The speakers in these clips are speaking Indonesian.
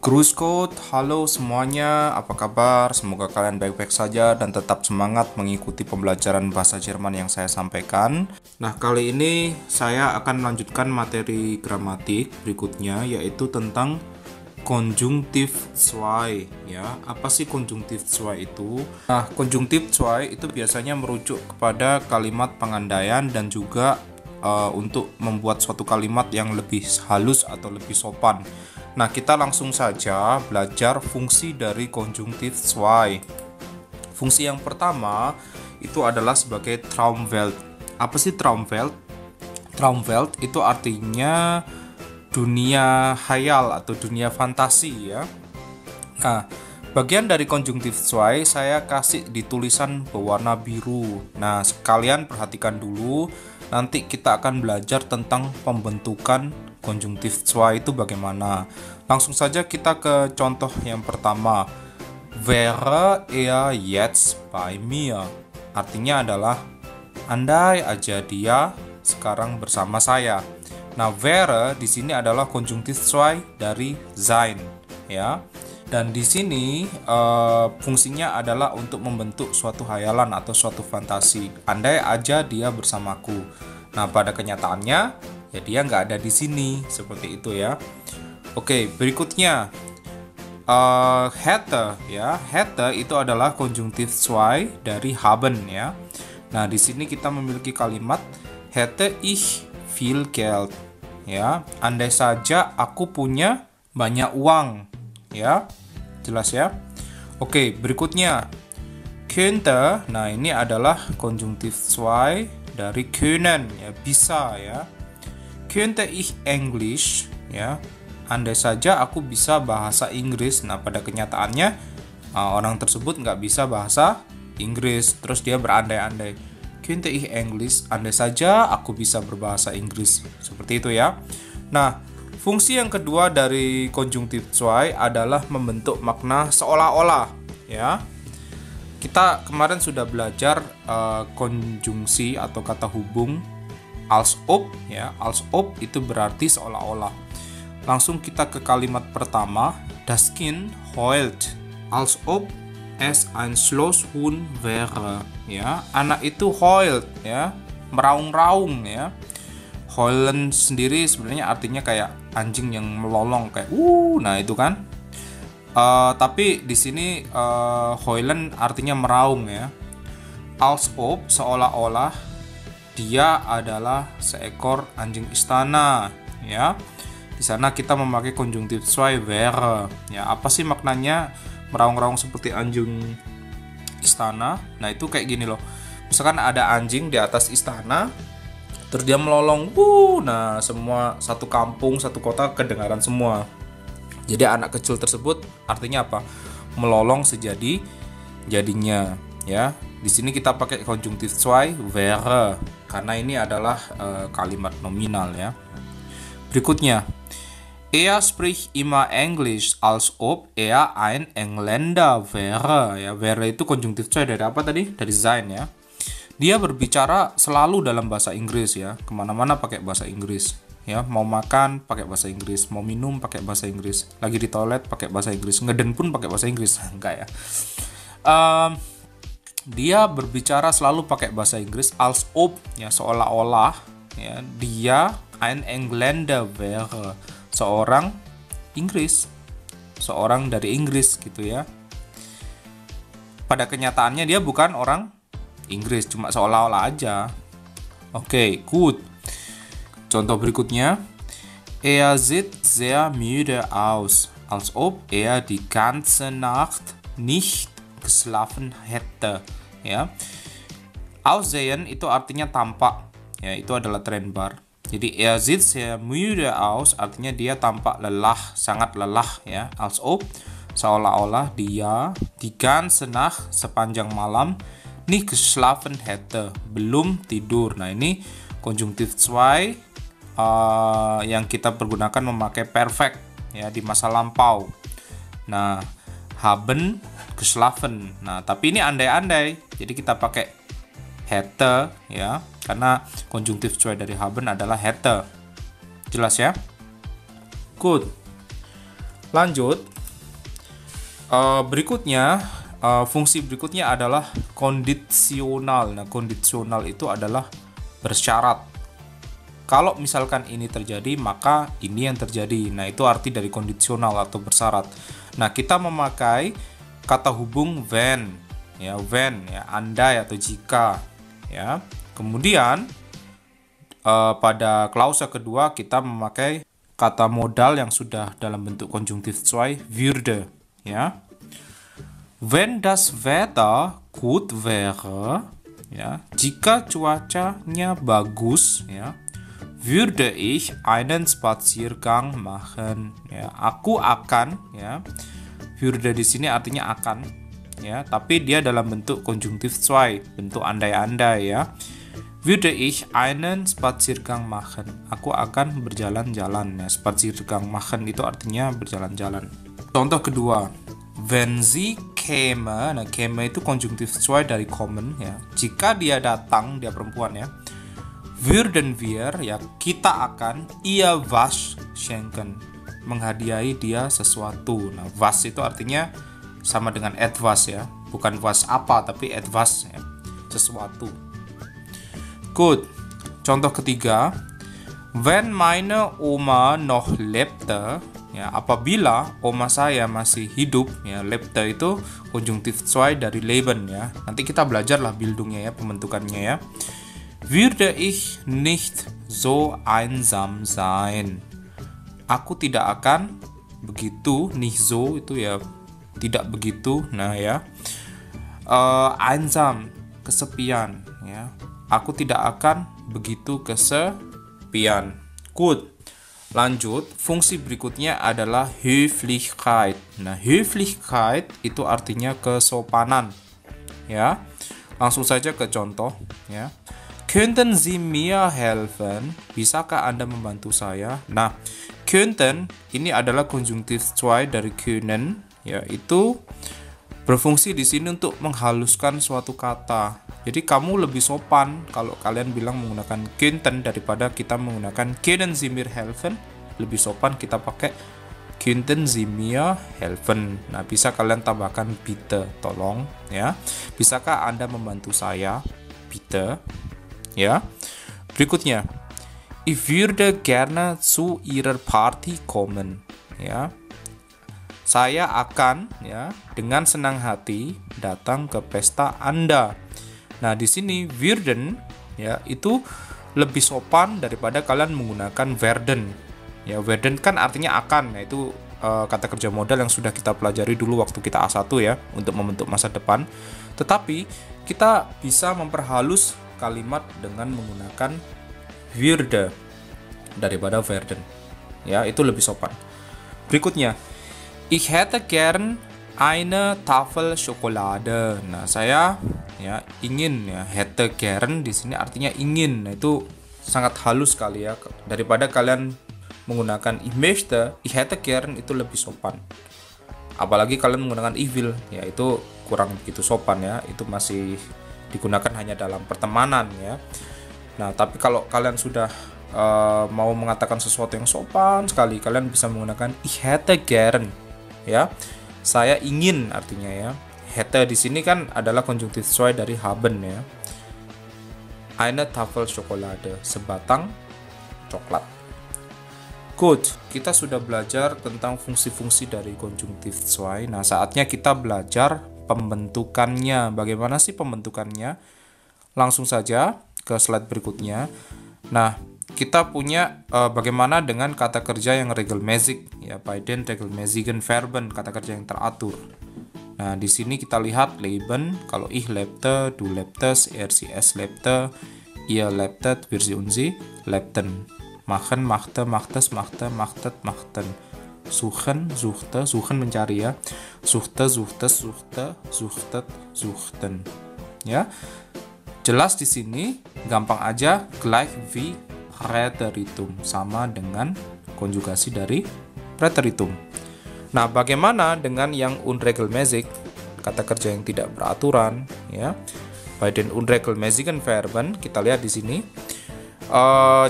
Grüß Gott, halo semuanya, apa kabar? Semoga kalian baik-baik saja dan tetap semangat mengikuti pembelajaran bahasa Jerman yang saya sampaikan. Nah, kali ini saya akan melanjutkan materi gramatik berikutnya, yaitu tentang konjungtif zwei. Ya, apa sih konjungtif zwei itu? Nah, konjungtif zwei itu biasanya merujuk kepada kalimat pengandaian dan juga untuk membuat suatu kalimat yang lebih halus atau lebih sopan. Nah, kita langsung saja belajar fungsi dari konjungtif zwei. Fungsi yang pertama itu adalah sebagai Traumwelt. Apa sih Traumwelt? Traumwelt itu artinya dunia hayal atau dunia fantasi ya. Nah, bagian dari konjungtif zwei saya kasih di tulisan berwarna biru. Nah, sekalian perhatikan dulu. Nanti kita akan belajar tentang pembentukan konjungtif zwei itu bagaimana. Langsung saja kita ke contoh yang pertama. Wäre er jetzt bei mir? Artinya adalah andai aja dia sekarang bersama saya. Nah, wäre di sini adalah konjungtif zwei dari sein, ya. Dan di sini fungsinya adalah untuk membentuk suatu hayalan atau suatu fantasi. Andai aja dia bersamaku. Nah, pada kenyataannya ya dia nggak ada di sini, seperti itu ya. Oke, berikutnya hätte ya. Hätte itu adalah konjungtif zwei dari haben ya. Nah, di sini kita memiliki kalimat hätte ich viel Geld ya. Andai saja aku punya banyak uang ya. Jelas ya? Oke, berikutnya könnte. Nah, ini adalah konjungtif zwei dari können ya, bisa ya. Könnte ich Englisch ya. Andai saja aku bisa bahasa Inggris. Nah, pada kenyataannya orang tersebut nggak bisa bahasa Inggris. Terus dia berandai-andai. Könnte ich Englisch. Andai saja aku bisa berbahasa Inggris. Seperti itu ya. Nah, fungsi yang kedua dari konjungtif zwei adalah membentuk makna seolah-olah ya. Kita kemarin sudah belajar konjungsi atau kata hubung als ob ya. Als ob itu berarti seolah-olah. Langsung kita ke kalimat pertama, das Kind heult als ob es ein Schlosshund wäre ya. Anak itu heult ya, meraung-raung ya. Heulen sendiri sebenarnya artinya kayak anjing yang melolong kayak nah itu kan. Tapi di sini heulen artinya meraung ya. Als ob seolah-olah dia adalah seekor anjing istana ya. Di sana kita memakai konjungtif zwei wäre ya. Apa sih maknanya meraung-raung seperti anjing istana? Nah, itu kayak gini loh. Misalkan ada anjing di atas istana, terus dia melolong, nah semua satu kampung, satu kota kedengaran semua. Jadi anak kecil tersebut artinya apa? Melolong sejadi-jadinya, ya. Di sini kita pakai konjungtif zwei wäre karena ini adalah kalimat nominal ya. Berikutnya, er spricht immer Englisch als ob er ein Engländer wäre. Ya, wäre itu konjungtif zwei dari apa tadi? Dari sein ya. Dia berbicara selalu dalam bahasa Inggris ya, kemana-mana pakai bahasa Inggris ya, mau makan pakai bahasa Inggris, mau minum pakai bahasa Inggris, lagi di toilet pakai bahasa Inggris, ngeden pun pakai bahasa Inggris. Enggak ya. Dia berbicara selalu pakai bahasa Inggris als ob ya, seolah-olah ya, dia ein Engländer wäre, seorang Inggris, seorang dari Inggris gitu ya. Pada kenyataannya dia bukan orang Inggris, cuma seolah-olah aja. Oke, good. Contoh berikutnya, er sieht sehr müde aus, als ob er die ganze Nacht nicht geschlafen hätte. Ya, aussehen itu artinya tampak. Ya, itu adalah trennbar. Jadi er sieht sehr müde aus artinya dia tampak lelah, sangat lelah ya. Als ob seolah-olah dia die ganze Nacht sepanjang malam nicht geschlafen hätte, belum tidur. Nah, ini konjungtif zwei yang kita pergunakan memakai perfect ya di masa lampau. Nah, haben geschlafen. Nah, tapi ini andai-andai. Jadi kita pakai hätte ya, karena konjungtif zwei dari haben adalah hätte. Jelas ya? Good. Lanjut, berikutnya fungsi berikutnya adalah kondisional. Nah, kondisional itu adalah bersyarat. Kalau misalkan ini terjadi, maka ini yang terjadi. Nah, itu arti dari kondisional atau bersyarat. Nah, kita memakai kata hubung when, ya, andai atau jika, ya. Kemudian pada klausa kedua kita memakai kata modal yang sudah dalam bentuk konjungtif zwei, würde, ya. Wenn das Wetter gut wäre, ya, jika cuacanya bagus, ya, würde ich einen Spaziergang machen, ya, aku akan, ya, würde di sini artinya akan, ya, tapi dia dalam bentuk konjungtif zwei, bentuk andai-andai, ya. Würde ich einen Spaziergang machen, aku akan berjalan-jalan, ya. Spaziergang machen itu artinya berjalan-jalan. Contoh kedua, wenn sie käme, nah käme itu konjungtif zwei dari kommen, ya. Jika dia datang, dia perempuan, ya. Würden wir, ya, kita akan ihr was schenken, menghadiahi dia sesuatu. Nah, was itu artinya sama dengan etwas, ya, bukan was apa tapi etwas, ya, sesuatu. Good. Contoh ketiga, wenn meine Oma noch lebte, ya, apabila oma saya masih hidup, ya, lebte itu konjungtif zwei dari leben, ya. Nanti kita belajarlah bildungnya, ya, pembentukannya, ya. Würde ich nicht so einsam sein. Aku tidak akan begitu, nicht so itu ya tidak begitu. Nah, ya. Einsam, kesepian, ya. Aku tidak akan begitu kesepian. Good. Lanjut, fungsi berikutnya adalah Höflichkeit. Nah, Höflichkeit itu artinya kesopanan, ya. Langsung saja ke contoh, ya. Könnten Sie mir helfen? Bisakah Anda membantu saya? Nah, könnten ini adalah konjungtif zwei dari können, ya, itu berfungsi di sini untuk menghaluskan suatu kata. Jadi kamu lebih sopan kalau kalian bilang menggunakan könnten daripada kita menggunakan können Sie mir helfen. Lebih sopan kita pakai könnten Sie mir helfen. Nah, bisa kalian tambahkan bitte, tolong, ya. Bisakah Anda membantu saya? Bitte, ya. Berikutnya, ich würde gerne zu Ihrer Party kommen, ya. Saya akan, ya, dengan senang hati datang ke pesta Anda. Nah, di sini würden, ya, itu lebih sopan daripada kalian menggunakan werden. Ya, werden kan artinya akan. Nah, itu kata kerja modal yang sudah kita pelajari dulu waktu kita A1, ya, untuk membentuk masa depan. Tetapi kita bisa memperhalus kalimat dengan menggunakan würde daripada werden. Ya, itu lebih sopan. Berikutnya, ich hätte gern eine Tafel Schokolade. Nah, saya, ya, ingin, ya, hätte gern di sini artinya ingin. Nah, itu sangat halus sekali, ya, daripada kalian menggunakan ich möchte, ich hätte gern itu lebih sopan. Apalagi kalian menggunakan ich will, ya, itu kurang begitu sopan, ya. Itu masih digunakan hanya dalam pertemanan, ya. Nah, tapi kalau kalian sudah mau mengatakan sesuatu yang sopan sekali, kalian bisa menggunakan ich hätte gern, ya. Saya ingin artinya, ya. Hätte di sini kan adalah konjungtif zwei dari haben, ya. Eine Tafel Schokolade, sebatang coklat. Good, kita sudah belajar tentang fungsi-fungsi dari konjungtif zwei. Nah, saatnya kita belajar pembentukannya. Bagaimana sih pembentukannya? Langsung saja ke slide berikutnya. Nah, kita punya bagaimana dengan kata kerja yang regelmäßig, ya, bei den regelmäßigen Verben, kata kerja yang teratur. Nah, di sini kita lihat leben, kalau ich lebte, du lebtest, sie es lebte, ihr lebtet, wir sie und sie lebten. Machen, machte, machtes, machte, machtet, machten. Suchen, suchte, suchen mencari, ya. Suchte, suchtes, suchte, suchtet, suchten. Ya. Jelas di sini gampang aja, gleich wie Präteritum, sama dengan konjugasi dari Präteritum. Nah, bagaimana dengan yang unregelmäßig, kata kerja yang tidak beraturan, ya? Bei den unregelmäßigen Verben, kita lihat di sini.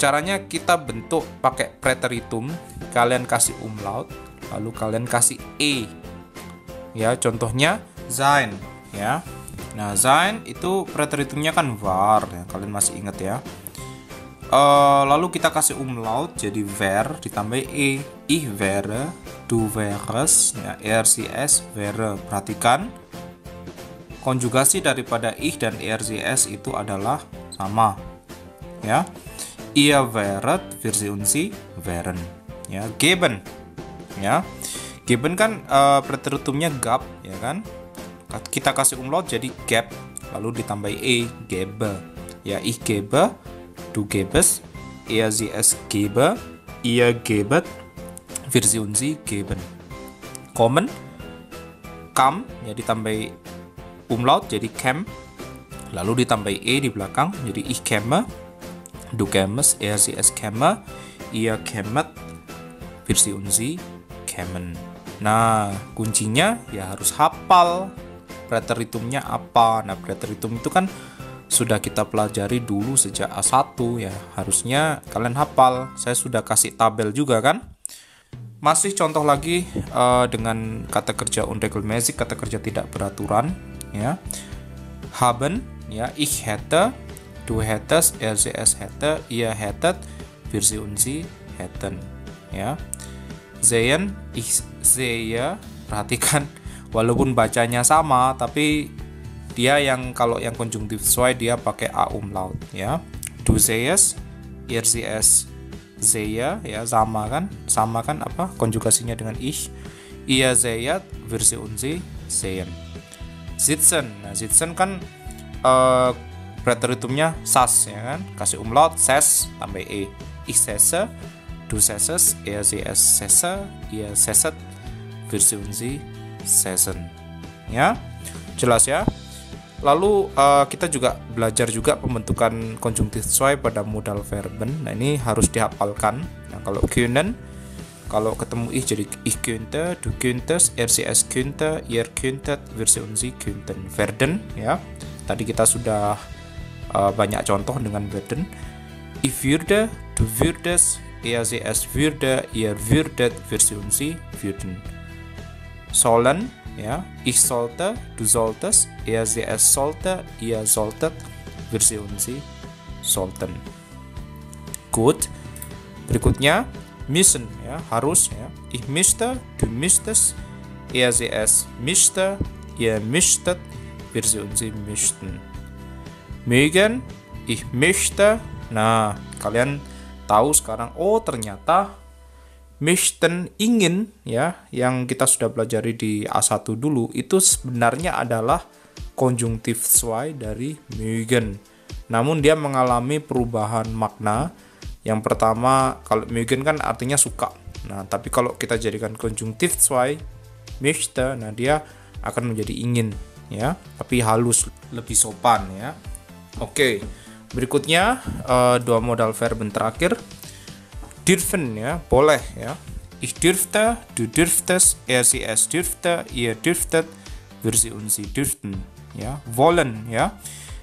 Caranya kita bentuk pakai Präteritum, kalian kasih umlaut, lalu kalian kasih e. Ya, contohnya sein ya. Nah, sein itu preteritumnya kan war ya, kalian masih ingat ya. Lalu kita kasih umlaut jadi ver ditambah e. Ich wäre, du wärest, ya, RCS wäre. Perhatikan konjugasi daripada ich dan RCS itu adalah sama ya. Ihr wäret, wir und sie wären. Ya, geben. Ya. Geben kan preteritumnya gab ya kan? Kita kasih umlaut jadi gab lalu ditambah e, gebe. Ya, ich gebe, du gebest, er sie es gebe, ihr gebet, wir und sie geben. Kommen, kam ya ditambah umlaut jadi kem, lalu ditambah e di belakang jadi ich käme, du kämest, er sie es käme, ihr kämet, wir und sie kämen. Nah, kuncinya ya harus hafal preteritumnya apa. Nah, preteritum itu kan sudah kita pelajari dulu sejak A1 ya. Harusnya kalian hafal. Saya sudah kasih tabel juga kan. Masih contoh lagi dengan kata kerja unregelmäßig, kata kerja tidak beraturan ya. Haben ya, ich hätte, du hättest, er sie es hätte, ihr hättet, wir und sie hätten ya. Sehen, ich sehe. Perhatikan walaupun bacanya sama tapi dia yang kalau yang konjungtif sesuai dia pakai a umlaut ya. Du sehest, ihr siehst, sehe ya, sama kan apa konjugasinya dengan ich. Ihr seht, wir und sie sehen. Sitzen. Nah, sitzen kan preteritumnya sas ya kan, kasih umlaut ses tambah e. Ich sesse, du sesses, er sie es sesse, ihr sesset, wir und sie sessen. Ya, jelas ya. Lalu kita juga belajar juga pembentukan konjungtif zwei pada modal verben. Nah, ini harus dihafalkan. Nah, kalau können, kalau ketemu ich jadi ich könnte, du könntest, er sie es könnte, ihr könntet, wir und sie könnten. Werden ya. Tadi kita sudah banyak contoh dengan werden. Ich würde, du würdest, er sie es würde, ihr würdet, wir und sie würden. Sollen ya, ich sollte, du solltest, er sie es sollte, ihr solltet, wir und sie sollten. Gut. Berikutnya müssen ya, harus ya. Ich müsste, du müsstest, er sie es müsste, ihr müsstet, wir und sie müssten. Mögen, ich möchte. Nah, kalian tahu sekarang, oh ternyata möchten, ingin ya, yang kita sudah pelajari di A1 dulu itu sebenarnya adalah konjungtif zwei dari mögen. Namun dia mengalami perubahan makna. Yang pertama, kalau mögen kan artinya suka. Nah, tapi kalau kita jadikan konjungtif zwei möchte, nah dia akan menjadi ingin ya, tapi halus, lebih sopan ya. Oke. Berikutnya dua modal verben terakhir. Dürfen ya, boleh ya. Ich dürfte, du dürftest, er sie es dürfte, ihr dürftet, wir und sie dürften ya. Wollen ya.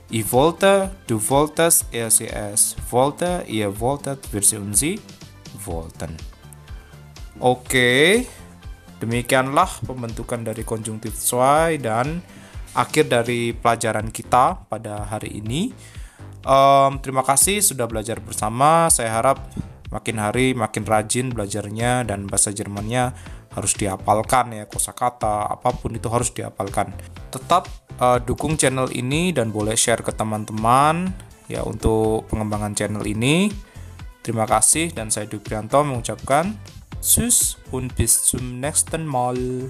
Ich wollte, du wolltest, er sie es wollte, ihr wolltet, wir und sie wollten. Oke. Demikianlah pembentukan dari konjungtif zwei dan akhir dari pelajaran kita pada hari ini. Terima kasih sudah belajar bersama. Saya harap makin hari makin rajin belajarnya dan bahasa Jermannya harus dihafalkan ya, kosakata apapun itu harus dihafalkan. Tetap dukung channel ini dan boleh share ke teman-teman ya untuk pengembangan channel ini. Terima kasih dan saya Duprianto mengucapkan Tschüss und bis zum nächsten Mal.